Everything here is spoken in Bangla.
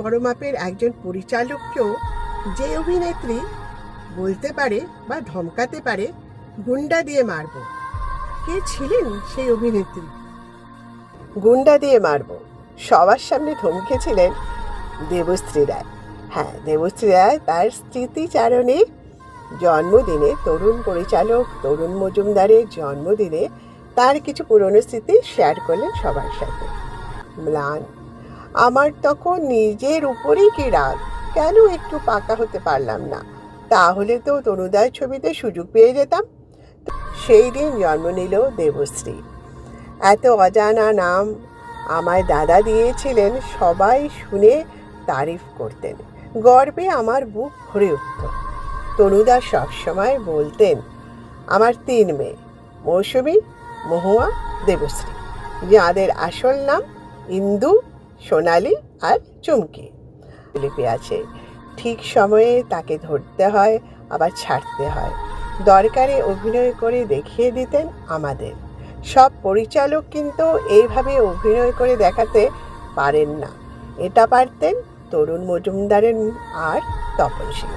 বড় মাপের একজন পরিচালককেও যে অভিনেত্রী বলতে পারে বা ধমকাতে পারে, গুন্ডা দিয়ে মারব। কে ছিলেন সেই অভিনেত্রী? গুন্ডা দিয়ে মারব সবার সামনে ধমকেছিলেন দেবশ্রী রায়। হ্যাঁ, দেবশ্রী রায় তার স্মৃতিচারণে জন্মদিনে, তরুণ পরিচালক তরুণ মজুমদারের জন্মদিনে তার কিছু পুরনো স্মৃতি শেয়ার করলেন সবার সাথে। ম্লান, আমার তখন নিজের উপরেই কি রাগ, কেন একটু পাকা হতে পারলাম না? তাহলে তো তনুদার ছবিতে সুযোগ পেয়ে যেতাম। সেই দিন জন্ম নিল দেবশ্রী। এত অজানা নাম আমায় দাদা দিয়েছিলেন, সবাই শুনে তারিফ করতেন। গর্বে আমার বুক ভরে উঠত। তনুদা সবসময় বলতেন, আমার 3 মেয়ে, মৌসুমী, মহুয়া, দেবশ্রী, যাদের আসল নাম ইন্দু, সোনালি আর চুমকি। লিপি আছে, ঠিক সময়ে তাকে ধরতে হয়, আবার ছাড়তে হয়। দরকারে অভিনয় করে দেখিয়ে দিতেন আমাদের। সব পরিচালক কিন্তু এইভাবে অভিনয় করে দেখাতে পারেন না। এটা পারতেন তরুণ মজুমদারের আর তপন সিংহ।